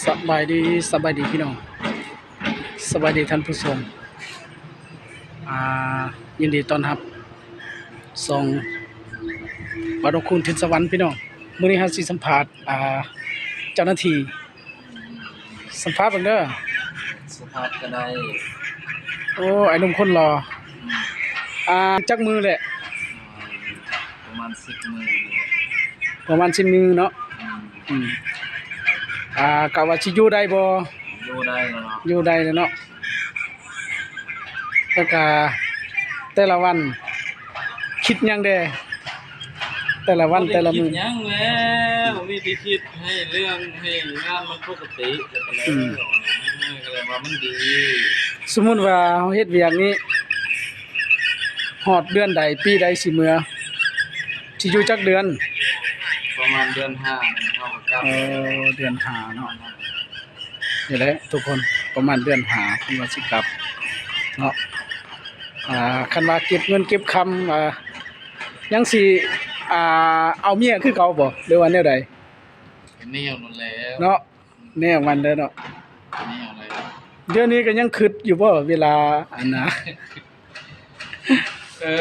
สบายดีพี่น้องสบายดีท่านผู้ชมอ่ายินดีต้อนรับส่งบารคุณทิศสวรรค์พี่น้องมื้อนี้เฮาสิสัมภาษณ์เจ้าหน้าที่สัมภาษณ์เบิ่งเด้อสภาพก็ได้โอ้ไอ้หนุ่มคนหล่อจักมือแหละประมาณ10 มื้อประมาณ10มือเนาะอืมกะว่าสิอยู่ได้บ่อยู่ได้แล้วเนาะอยู่ได้เนาะแล้วก็แต่ละวันคิดหยังแดแต่ละวันแต่ละมื้อคิดหยังแล้วมีที่คิดให้เรื่องให้งานมันปกติแล้วก็เลยว่ามันดีสมมุติว่าเฮาเฮ็ดเวียกนี้ฮอดเดือนใดปีใดสิเมื่อสิอยู่จักเดือนประมาณเดือน5เฮาก็กลับเดือน5เนาะนี่แหละทุกคนประมาณเดือน5เพิ่นว่าสิกลับเนาะคันว่าเก็บเงินเก็บคำยังสิเอาเมียคือเก่าบ่หรือว่าแนวใดแนวนั่นแล้วเนาะแนวมันเด้อเนาะแนวอะไรเดี๋ยวนี้ก็ยังคิดอยู่บ่เวลาอันน่ะ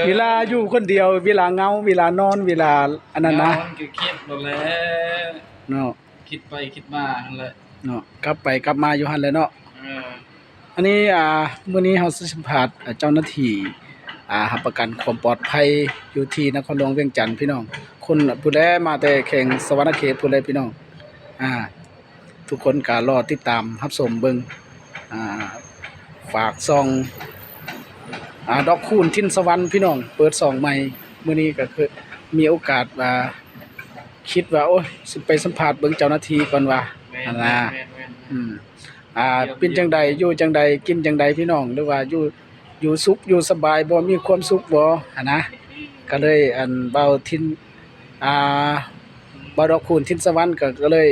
เวลาอยู่คนเดียวเวลาเหงาเวลานอนเวลาอันนั้นนะมันก็คิดนั่นแหละเนาะคิดไปคิดมานั่นแหละเนาะกลับไปกลับมาอยู่หั่นแหละเนาะอันนี้มื้อนี้เฮาสิสัมภาษณ์เจ้าหน้าที่รับประกันความปลอดภัยอยู่ที่นครหลวงเวียงจันทน์พี่น้องคนผู้ใดมาแต่แข่งสวรรณเขตผู้ใดพี่น้องทุกคนก็รอติดตามรับชมเบิ่งฝากซองดอกคูณทินสวรรค์พี่น้องเปิดซองใหม่มื้อนี้ก็คือมีโอกาสคิดว่าโอ้ยสิไปสัมภาษณ์เบิ่งเจ้าหน้าที่ก่อนว่าอันน่ะเป็นจังใดอยู่จังใดกินจังใดพี่น้องหรือว่าอยู่สุขอยู่สบายบ่มีความสุขบ่หั่นนะก็เลยเบาทินบ่ดอกคูณทินสวรรค์ก็เลย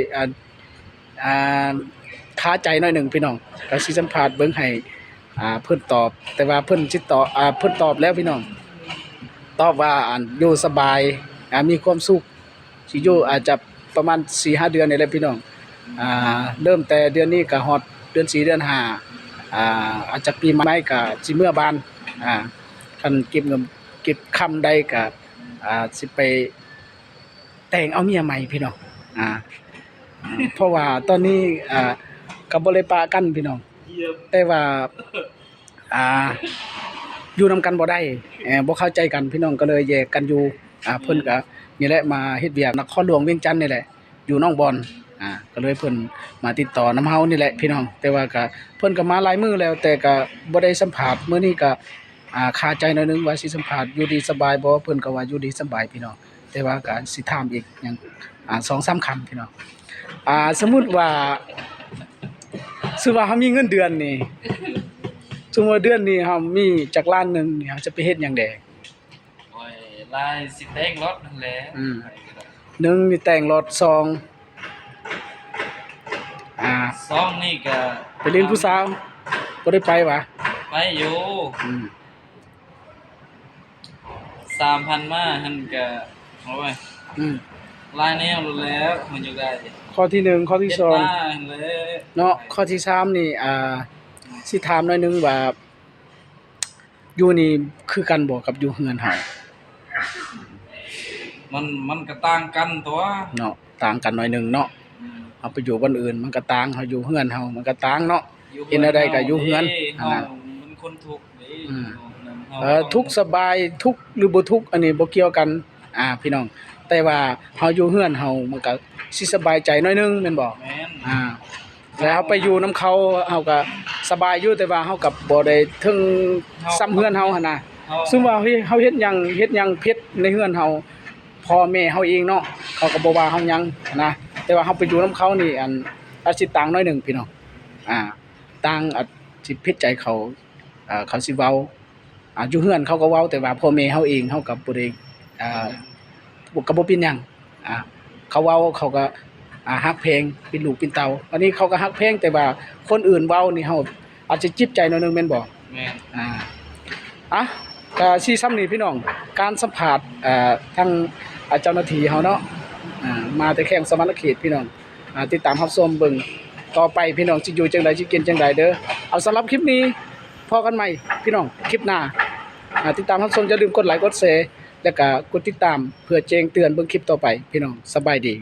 คาใจหน่อยหนึ่งพี่น้องก็สิสัมภาษณ์เบิ่งให้เพิ่นตอบแต่ว่าเพิ่นสิตอบเพิ่นตอบแล้วพี่น้องตอบว่าอยู่สบายมีความสุขสิอยู่อาจจะประมาณ 4-5 เดือนนี่แหละพี่น้องเริ่มแต่เดือนนี้ก็ฮอดเดือน4เดือน5อาจจะปีใหม่ก็สิเมื่อบ้านคันเก็บเงินเก็บคำใดก็สิไปแต่งเอาเมียใหม่พี่น้องเพราะว่าตอนนี้ก็บ่ได้ปะกันพี่น้องแต่ว่าอยู่นำกันบ่ได้บ่เข้าใจกันพี่น้องก็เลยแยกกันอยู่เพิ่นก็นี่แหละมาเฮ็ดเวียกนครหลวงเวียงจันทน์นี่แหละอยู่หนองบอนก็เลยเพิ่นมาติดต่อนำเฮานี่แหละพี่น้องแต่ว่าก็เพิ่นก็มาหลายมื้อแล้วแต่ก็บ่ได้สัมภาษณ์มื้อนี้ก็คาใจหน่อยนึงว่าสิสัมภาษณ์อยู่ดีสบายบ่เพิ่นก็ว่าอยู่ดีสบายพี่น้องแต่ว่าก็สิถามอีกหยัง2-3 คำพี่น้องสมมุติว่าเฮามีเงินเดือนนี่สมมุติว่าเดือนนี้เฮามีจักล้านหนึงนี่เฮาจะไปเฮ็ดหยังแดโอ้ยลายสิแต่งรถนั่นแหละ1นี่แต่งรถ2ซองนี่ก็ไปเรียนผู้สาวบ่ได้ไปวะไปอยู่3,000มาหั่นก็โอ้ยลายแนวรู้แล้วมันอยู่ได้ข้อที่1ข้อที่2เนาะข้อที่3นี่สิถามหน่อยนึงว่าอยู่นี่คือกันบ่กับอยู่เฮือนเฮามันก็ต่างกันตัวเนาะต่างกันหน่อยนึงเนาะเอาไปอยู่บ้านอื่นมันก็ต่างเฮาอยู่เฮือนเฮามันก็ต่างเนาะเฮ็ดแนวใดก็อยู่เฮือนมันคนทุกข์ทุกข์สบายทุกข์หรือบ่ทุกข์อันนี้บ่เกี่ยวกันพี่น้องแต่ว่าเฮาอยู่เฮือนเฮามันก็สิสบายใจหน่อยนึงแม่นบ่แม่นแล้วเฮาไปอยู่นำเขาเฮาก็สบายอยู่แต่ว่าเฮาก็บ่ได้ถึงซ้ำเฮือนเฮาหั่นน่ะซึ่งว่าเฮาเฮ็ดหยังผิดในเฮือนเฮาพ่อแม่เฮาเองเนาะเขาก็บ่ว่าเฮาหยังนะแต่ว่าเฮาไปอยู่นำเขานี่อาจสิต่างหน่อยนึงพี่น้องต่างอาจสิผิดใจเขาเขาสิเว้าอยู่เฮือนเขาก็เว้าแต่ว่าพ่อแม่เฮาเองเฮาก็บ่ได้ก็บ่เป็นหยังเขาเว้าเขาก็ฮักเพลงเป็นลูกเป็นเต้าอันนี้เขาก็ฮักเพลงแต่ว่าคนอื่นเว้านี่เฮาอาจจะจิบใจหน่อยนึงแม่นบ่แม่นก็สิซ้ำนี่พี่น้องการสัมภาษณ์ทางเจ้าหน้าที่เฮาเนาะมาแต่แข่งสวรรณเขตพี่น้องติดตามรับชมเบิ่ง ต่อไปพี่น้องสิอยู่จังใดสิกินจังใดเด้อเอาสำหรับคลิปนี้พอกันใหม่พี่น้องคลิปหน้าติดตามรับชมอย่าลืมกดไลค์กดแชร์แล้วก็กดติดตามเพื่อแจ้งเตือนเบิ่งคลิปต่อไปพี่น้องสบายดี